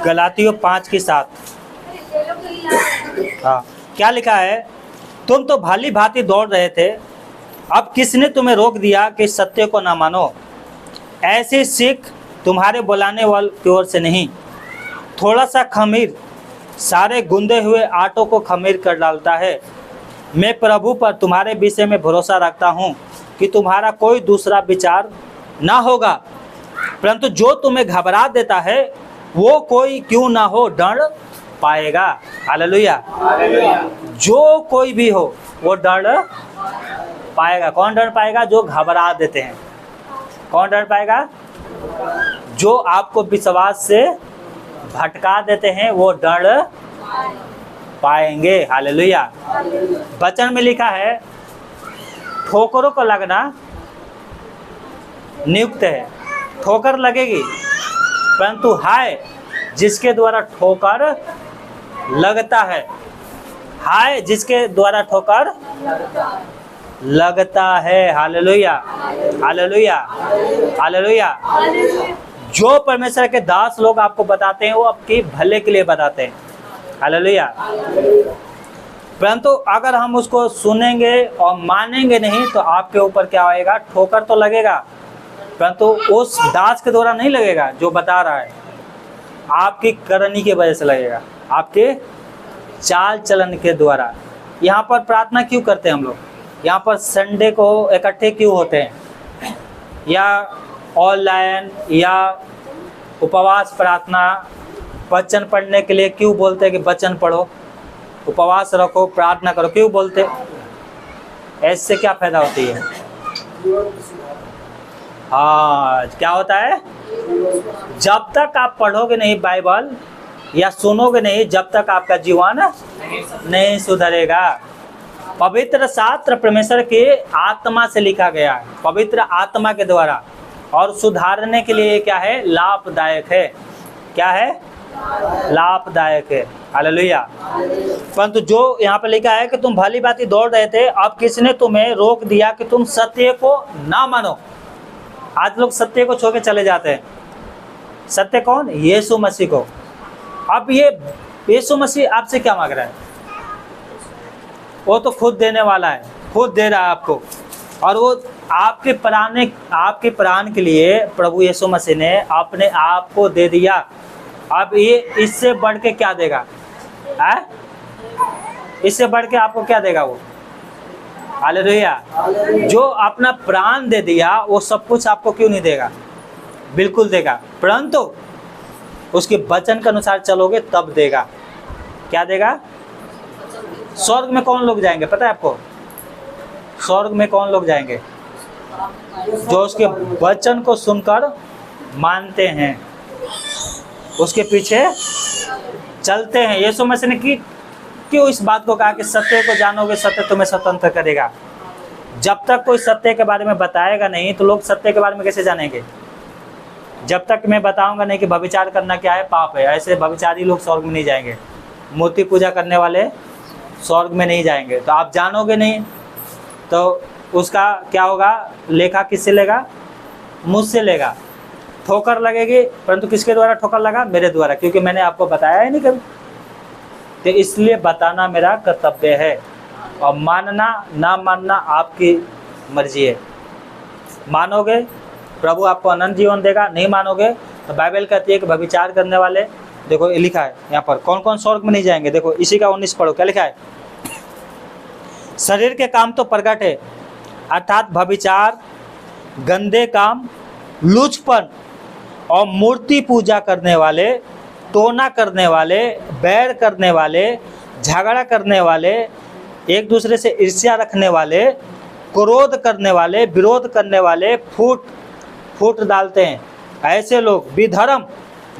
गलातियों 5:7। हाँ, क्या लिखा है? तुम तो भली भांति दौड़ रहे थे, अब किसने तुम्हें रोक दिया कि सत्य को ना मानो? ऐसी सीख तुम्हारे बुलाने वाले की ओर से नहीं। थोड़ा सा खमीर सारे गूंदे हुए आटों को खमीर कर डालता है। मैं प्रभु पर तुम्हारे विषय में भरोसा रखता हूँ कि तुम्हारा कोई दूसरा विचार ना होगा, परंतु जो तुम्हें घबरा देता है वो कोई क्यों ना हो डर पाएगा। हालेलुया। जो कोई भी हो वो डर पाएगा। कौन डर पाएगा? जो घबरा देते हैं। कौन डर पाएगा? जो आपको विश्वास से भटका देते हैं वो डर पाएंगे। हालेलुया। वचन में लिखा है ठोकरों को लगना नियुक्त है। ठोकर लगेगी, परंतु हाय जिसके द्वारा ठोकर लगता है। हाय जिसके द्वारा ठोकर लगता है। Hallelujah, hallelujah, hallelujah. जो परमेश्वर के दास लोग आपको बताते हैं वो आपके भले के लिए बताते हैं। हालेलुया। परंतु अगर हम उसको सुनेंगे और मानेंगे नहीं तो आपके ऊपर क्या होएगा? ठोकर तो लगेगा, परंतु उस दास के द्वारा नहीं लगेगा जो बता रहा है, आपकी करनी की वजह से लगेगा, आपके चाल चलन के द्वारा। यहाँ पर प्रार्थना क्यों करते हैं हम लोग? यहाँ पर संडे को इकट्ठे क्यों होते हैं? या ऑनलाइन या उपवास प्रार्थना वचन पढ़ने के लिए क्यों बोलते हैं कि वचन पढ़ो, उपवास रखो, प्रार्थना करो? क्यों बोलते? ऐसे क्या फायदा होती है? हाँ, क्या होता है? जब तक आप पढ़ोगे नहीं बाइबल या सुनोगे नहीं, जब तक आपका जीवन नहीं सुधरेगा। पवित्र शास्त्र परमेश्वर के आत्मा से लिखा गया है, पवित्र आत्मा के द्वारा, और सुधारने के लिए क्या है? लाभदायक है। क्या है? लाभदायक है। हालेलुया। परंतु जो यहाँ पर लिखा है कि तुम भली भांति दौड़ रहे थे, अब किसने तुम्हें रोक दिया कि तुम सत्य को ना मानो? आज लोग सत्य को छोड़ के चले जाते हैं। सत्य कौन? यीशु मसीह को। अब ये यीशु मसीह आपसे क्या मांग रहा है? वो तो खुद देने वाला है, खुद दे रहा है आपको, और वो आपके प्राण के लिए प्रभु यीशु मसीह ने अपने आप को दे दिया। अब ये इससे बढ़ के क्या देगा? है? इससे बढ़ के आपको क्या देगा वो? हालेलुया। जो अपना प्राण दे दिया वो सब कुछ आपको क्यों नहीं देगा? बिल्कुल देगा, परंतु उसके वचन के अनुसार चलोगे तब देगा। क्या देगा? स्वर्ग में कौन लोग जाएंगे पता है आपको? स्वर्ग में कौन लोग जाएंगे? जो उसके वचन को सुनकर मानते हैं, उसके पीछे चलते हैं। यीशु मसीह ने क्यों इस बात को कहा कि सत्य को जानोगे, सत्य तुम्हें स्वतंत्र करेगा। जब तक कोई सत्य के बारे में बताएगा नहीं तो लोग सत्य के बारे में कैसे जानेंगे? जब तक मैं बताऊंगा नहीं कि व्यभिचार करना क्या है, पाप है, ऐसे व्यभिचारी लोग स्वर्ग में नहीं जाएंगे। मूर्ति पूजा करने वाले स्वर्ग में नहीं जाएंगे। तो आप जानोगे नहीं तो उसका क्या होगा? लेखा किससे लेगा? मुझसे लेगा। ठोकर लगेगी, परंतु किसके द्वारा ठोकर लगा? मेरे द्वारा, क्योंकि मैंने आपको बताया ही नहीं कभी। तो इसलिए बताना मेरा कर्तव्य है, और मानना ना मानना आपकी मर्जी है। मानोगे प्रभु आपको अनंत जीवन देगा, नहीं मानोगे तो बाइबल कहती है कि व्यभिचार करने वाले, देखो ये लिखा है यहाँ पर कौन कौन स्वर्ग में नहीं जाएंगे। देखो इसी का 19 पढ़ो, क्या लिखा है? शरीर के काम तो प्रगट है, अर्थात व्यभिचार, गंदे काम, लुचपन और मूर्ति पूजा करने वाले, टोना करने वाले, बैर करने वाले, झगड़ा करने वाले, एक दूसरे से ईर्ष्या रखने वाले, क्रोध करने वाले, विरोध करने वाले, फूट डालते हैं। ऐसे लोग विधर्म,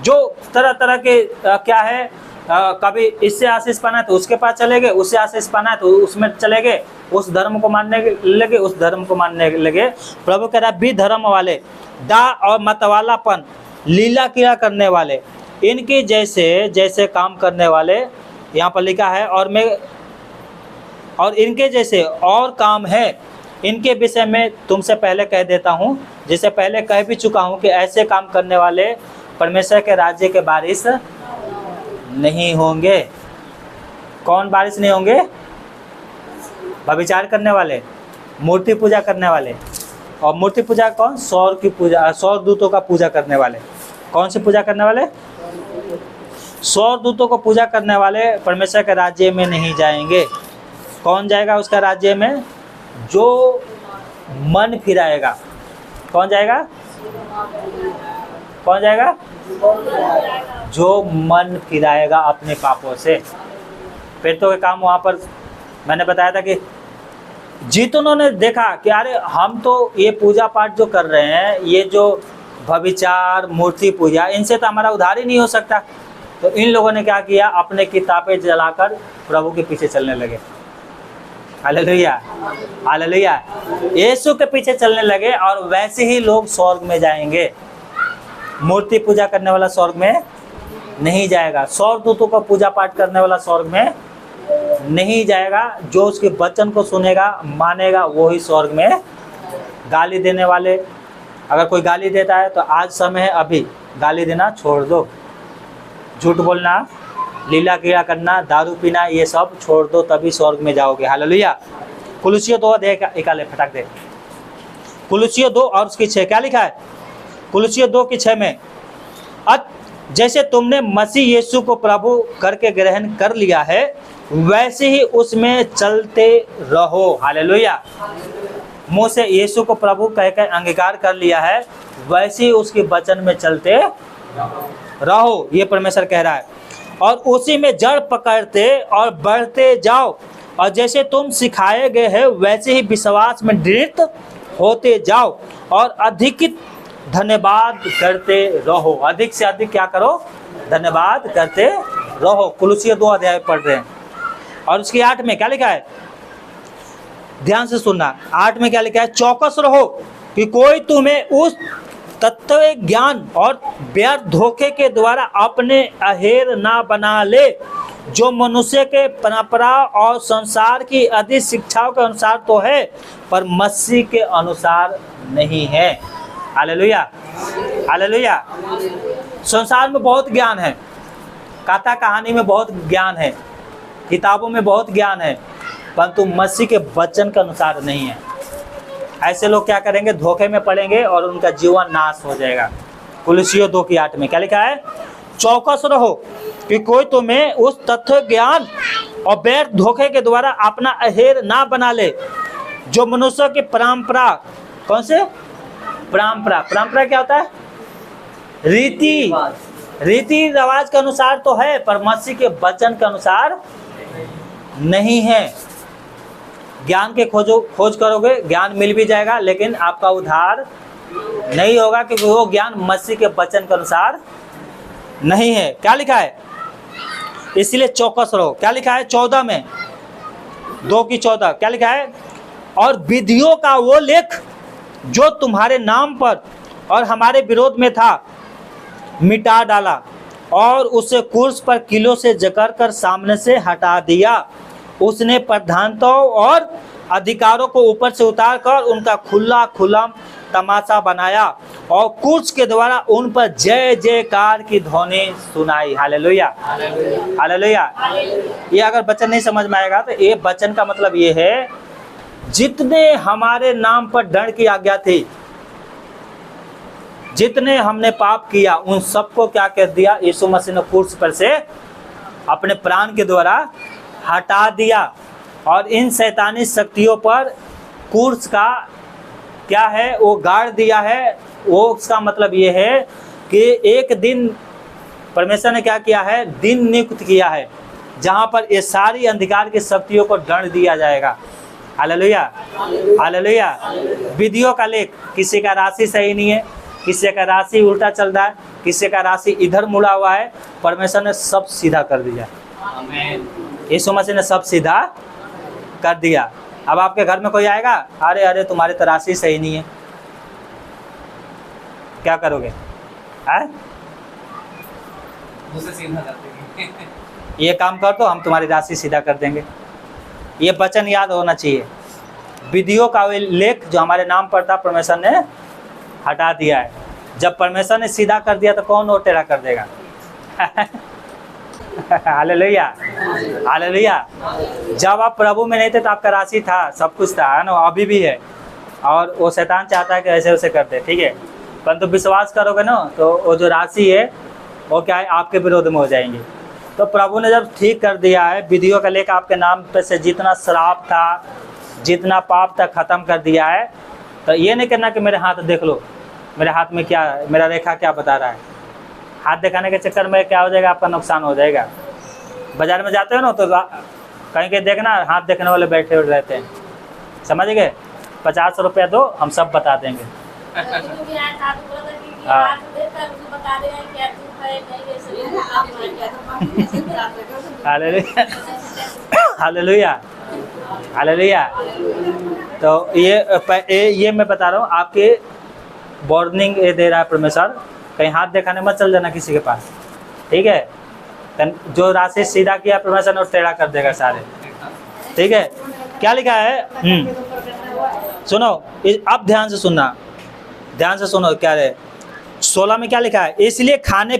जो तरह तरह के क्या है, कभी इससे आशीष पाना है तो उसके पास चले गए, उससे आशीष पाना है तो उसमें चले गए, उस धर्म को मानने लगे, उस धर्म को मानने लगे। प्रभु कह रहा है विधर्म वाले, दा और मतवालापन, लीला क्रिया करने वाले, इनके जैसे काम करने वाले, यहाँ पर लिखा है, और इनके जैसे और काम है। इनके विषय में तुमसे पहले कह देता हूँ, जिसे पहले कह भी चुका हूँ कि ऐसे काम करने वाले परमेश्वर के राज्य के वारिस नहीं होंगे। कौन वारिस नहीं होंगे? व्यभिचार करने वाले, मूर्ति पूजा करने वाले। और मूर्ति पूजा कौन? सौर की पूजा, सौर दूतों का पूजा करने वाले। कौन सी पूजा करने वाले? सौर दूतों को पूजा करने वाले परमेश्वर के राज्य में नहीं जाएंगे। कौन जाएगा उसका राज्य में? जो मन फिराएगा। कौन जाएगा? कौन जाएगा? जो मन फिराएगा अपने पापों से। प्रेरितों के काम वहाँ पर मैंने बताया था कि जितनों ने देखा कि अरे हम तो ये पूजा पाठ जो कर रहे हैं, ये जो व्यभिचार, मूर्ति पूजा, इनसे तो हमारा उद्धार ही नहीं हो सकता। तो इन लोगों ने क्या किया? अपने किताबें जलाकर प्रभु के पीछे चलने लगे। Hallelujah, hallelujah. यीशु के पीछे चलने लगे और वैसे ही लोग स्वर्ग में जाएंगे। मूर्ति पूजा करने वाला स्वर्ग में नहीं जाएगा। सौर दूतों का पूजा पाठ करने वाला स्वर्ग में नहीं जाएगा। जो उसके वचन को सुनेगा, मानेगा, वो ही स्वर्ग में। गाली देने वाले, अगर कोई गाली देता है तो आज समय है, अभी गाली देना छोड़ दो। झूठ बोलना, लीला क्रीड़ा करना, दारू पीना, ये सब छोड़ दो, तभी स्वर्ग में जाओगे। हालेलुया। कुलुसियों 2 अध्याय इकाले फटाक दे। कुलुसियों 2 और उसकी 6 क्या लिखा है? कुलुसियों 2 की 6 में, जैसे तुमने मसीह यीशु को प्रभु करके ग्रहण कर लिया है, वैसे ही उसमें चलते रहो। हालेलुया। मुंह से यीशु को प्रभु कहकर अंगीकार कर लिया है, वैसे ही उसके वचन में चलते रहो, ये परमेश्वर कह रहा है। और उसी में जड़ पकड़ते और बढ़ते जाओ, और जैसे तुम सिखाए गए हैं वैसे ही विश्वास में दृढ़ होते जाओ, और अधिक धन्यवाद करते रहो। अधिक से अधिक क्या करो? धन्यवाद करते रहो। कुलुसियों 2 अध्याय पढ़ रहे हैं और उसकी 8 में क्या लिखा है? ध्यान से सुनना। 8 में क्या लिखा है? चौकस रहो कि कोई तुम्हें उस तत्व ज्ञान और व्यर्थ धोखे के द्वारा अपने अहेर ना बना ले, जो मनुष्य के परंपरा और संसार की अधिक शिक्षाओं के अनुसार तो है, पर मसीह के अनुसार नहीं है। Hallelujah, hallelujah. संसार में बहुत ज्ञान है, कथा कहानी में बहुत ज्ञान है, किताबों में बहुत ज्ञान है, परंतु मसीह के वचन के अनुसार नहीं है। ऐसे लोग क्या करेंगे? धोखे में पड़ेंगे और उनका जीवन नाश हो जाएगा। कुलुसियों 2 की 8 में क्या लिखा है? चौकस रहो कि कोई तुम्हें उस तथ्य ज्ञान और व्यर्थ धोखे के द्वारा अपना अहेर ना बना ले, जो मनुष्य की परंपरा। कौन से? परंपरा। परंपरा क्या होता है? रीति, रीति रिवाज के अनुसार तो है, पर मसीह के वचन के अनुसार नहीं है। ज्ञान के खोज करोगे, ज्ञान मिल भी जाएगा, लेकिन आपका उद्धार नहीं होगा, क्योंकि वो ज्ञान मसीह के वचन के अनुसार नहीं है। क्या लिखा है? इसलिए चौकस रहो। क्या लिखा है? 14 में, 2 की 14 क्या लिखा है? और विधियों का वो लेख जो तुम्हारे नाम पर और हमारे विरोध में था, मिटा डाला और उसे क्रूस पर कीलों से जकड़ कर सामने से हटा दिया। उसने प्रधानताओं और अधिकारों को ऊपर से उतार कर उनका खुला खुला तमाशा बनाया और क्रूस के द्वारा उन पर जय जयकार की ध्वनि सुनाई। Hallelujah, hallelujah. ये अगर वचन नहीं समझ में आएगा तो ये वचन का मतलब ये है, जितने हमारे नाम पर दंड की आज्ञा थी, जितने हमने पाप किया, उन सबको क्या कर दिया? यीशु मसीह ने क्रूस पर से अपने प्राण के द्वारा हटा दिया। और इन शैतानी शक्तियों पर क्रूस का क्या है? वो गाड़ दिया है। वो उसका मतलब ये है कि एक दिन परमेश्वर ने क्या किया है? दिन नियुक्त किया है, जहाँ पर ये सारी अंधकार की शक्तियों को दंड दिया जाएगा। Hallelujah, hallelujah. विधियों का लेख, किसी का राशि सही नहीं है, किसी का राशि उल्टा चल रहा है, किसी का राशि इधर मुड़ा हुआ है, परमेश्वर ने सब सीधा कर दिया। यीशु मसीह ने सब सीधा कर दिया। अब आपके घर में कोई आएगा, अरे अरे तुम्हारी तो राशि सही नहीं है, क्या करोगे? ये काम कर तो हम तुम्हारी राशि सीधा कर देंगे। ये वचन याद होना चाहिए। विधियों का लेख जो हमारे नाम पर था, परमेश्वर ने हटा दिया है। जब परमेश्वर ने सीधा कर दिया तो कौन और टेढ़ा कर देगा? Hallelujah, hallelujah. जब आप प्रभु में नहीं थे तो आपका राशि था, सब कुछ था, है ना, अभी भी है। और वो शैतान चाहता है कि ऐसे वैसे करते, ठीक है। परंतु विश्वास करोगे ना तो वो जो राशि है वो क्या है, आपके विरोध में हो जाएंगे। तो प्रभु ने जब ठीक कर दिया है, विधियों का लेकर आपके नाम पे से जितना श्राप था, जितना पाप था, खत्म कर दिया है। तो ये नहीं करना कि मेरे हाथ देख लो, मेरे हाथ में क्या, मेरा रेखा क्या बता रहा है। हाथ दिखाने के चक्कर में क्या हो जाएगा, आपका नुकसान हो जाएगा। बाजार में जाते हो ना तो कहीं के देखना हाथ देखने वाले बैठे हुए रहते हैं, समझ गए? 50 रुपया दो, हम सब बता देंगे। हाँ। Hallelujah, hallelujah. तो ये मैं बता रहा हूँ, आपके वार्निंग ये दे रहा है परमेश्वर, कहीं हाथ दिखाने मत चल जाना किसी के पास, ठीक है। जो राशि सीधा किया परमेश्वर ने टेढ़ा कर देगा सारे, ठीक है। क्या लिखा है? सुनो, अब ध्यान से सुनना, ध्यान से सुनो क्या है 16 में क्या लिखा है। इसलिए खाने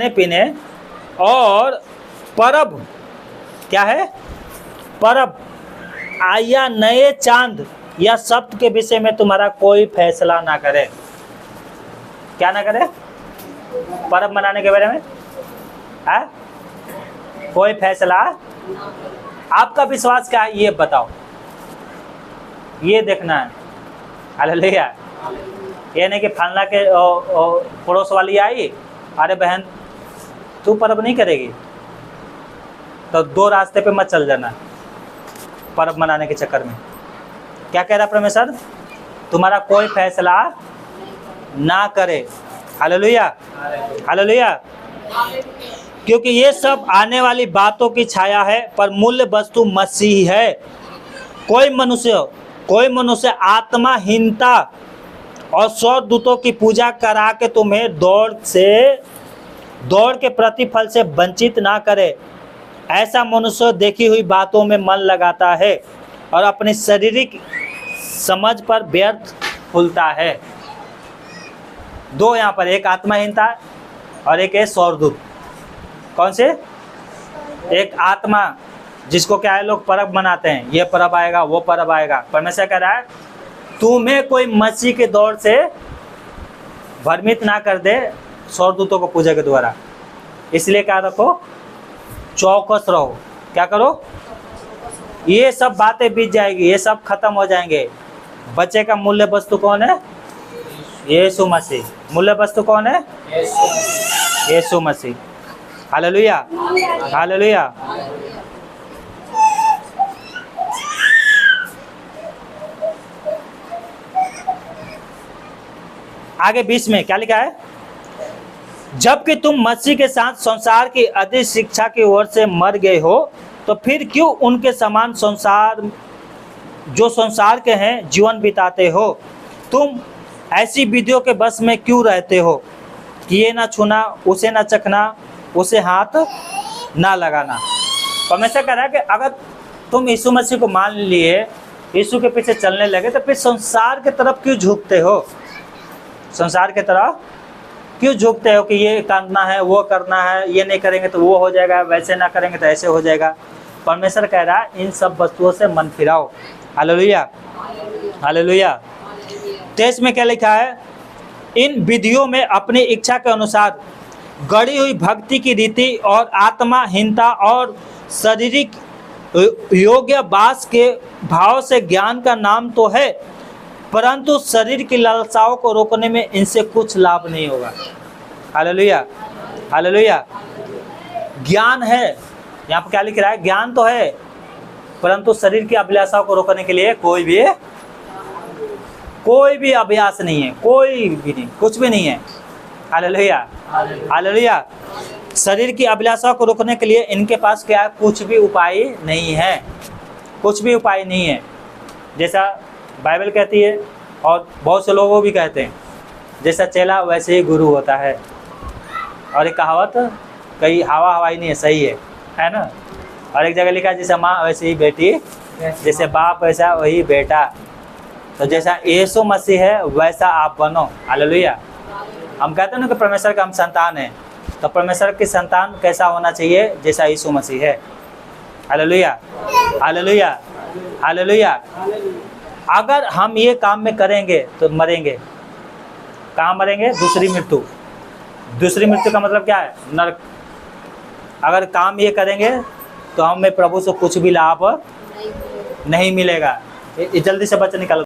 पीने और परब, क्या है, परब या नए चांद या सप्त के विषय में तुम्हारा कोई फैसला ना करे। क्या ना करे? परब मनाने के बारे में है कोई फैसला। आपका विश्वास क्या है ये बताओ, ये देखना है। हालेलुया। ये नहीं कि फलना के पड़ोस वाली आई, अरे बहन तू परब नहीं करेगी, तो दो रास्ते पे मत चल जाना परब मनाने के चक्कर में। क्या कह रहा परमेश्वर? तुम्हारा कोई फैसला ना करे। Hallelujah, hallelujah. क्योंकि ये सब आने वाली बातों की छाया है, पर मूल्य वस्तु मसीह है। कोई मनुष्य आत्माहीनता और स्वर्गदूतों की पूजा करा के तुम्हें दौड़ के प्रतिफल से वंचित ना करे। ऐसा मनुष्य देखी हुई बातों में मन लगाता है और अपनी शारीरिक समझ पर व्यर्थ फूलता है। दो यहाँ पर, एक आत्माहीनता और एक है स्वर्गदूत। कौन से? एक आत्मा, जिसको क्या है लोग परब मनाते हैं, ये परब आएगा वो परब आएगा। परमेश्वर कह रहा है तुम्हें कोई मसीह के दौर से भ्रमित ना कर दे स्वर्गदूतों को पूजा के द्वारा। इसलिए क्या रखो, चौकस रहो। क्या करो? ये सब बातें बीत जाएगी, ये सब खत्म हो जाएंगे। बच्चे का मूल्य वस्तु कौन है? यीशु मसीह। मूल्य वस्तु कौन है? यीशु मसीह। Hallelujah, hallelujah. आगे 20 में क्या लिखा है? जबकि तुम मसीह के साथ संसार की अधिक शिक्षा की ओर से मर गए हो, तो फिर क्यों उनके समान जो संसार के हैं जीवन बिताते हो? तुम ऐसी विधियों के बस में क्यों रहते हो कि ये ना छूना, उसे ना चखना, उसे हाथ ना लगाना। परमेश्वर कह रहा है कि अगर तुम यीशु मसीह को मान लिए, यीशु के पीछे चलने लगे, तो फिर संसार की तरफ क्यों झुकते हो? संसार की तरफ क्यों झुकते हो कि ये करना है, वो करना है, ये नहीं करेंगे तो वो हो जाएगा, वैसे ना करेंगे तो ऐसे हो जाएगा। परमेश्वर कह रहा है इन सब वस्तुओं से मन फिराओ। Hallelujah, hallelujah. 23 में क्या लिखा है? इन विधियों में अपनी इच्छा के अनुसार गढ़ी हुई भक्ति की रीति और आत्माहीनता और शारीरिक योग्य वास के भाव से ज्ञान का नाम तो है, परंतु शरीर की लालसाओं को रोकने में इनसे कुछ लाभ नहीं होगा। Hallelujah, hallelujah. ज्ञान है, यहाँ पर क्या लिख रहा है? ज्ञान तो है, परंतु शरीर की अभिलाषाओं को रोकने के लिए कोई भी अभ्यास नहीं है, कोई भी नहीं, कुछ भी नहीं है। Hallelujah, hallelujah. शरीर की अभिलाषाओं को रोकने के लिए इनके पास क्या है? कुछ भी उपाय नहीं है, कुछ भी उपाय नहीं है। जैसा बाइबल कहती है और बहुत से लोग भी कहते हैं, जैसा चेला वैसे ही गुरु होता है। और एक कहावत कहीं हवा हवाई नहीं है, सही है ना। और एक जगह लिखा है जैसे माँ वैसे ही बेटी, जैसे बाप वैसा वही बेटा। तो जैसा यीशु मसीह है वैसा आप बनो। हालेलुया। हम कहते हैं ना कि परमेश्वर का हम संतान हैं, तो परमेश्वर की संतान कैसा होना चाहिए? जैसा यीशु मसीह है। Hallelujah, hallelujah, hallelujah. अगर हम ये काम में करेंगे तो मरेंगे। कहाँ मरेंगे? दूसरी मृत्यु। दूसरी मृत्यु का मतलब क्या है? नरक। अगर काम ये करेंगे तो हमें प्रभु से कुछ भी लाभ नहीं मिलेगा। जल्दी से बच्चे निकालो।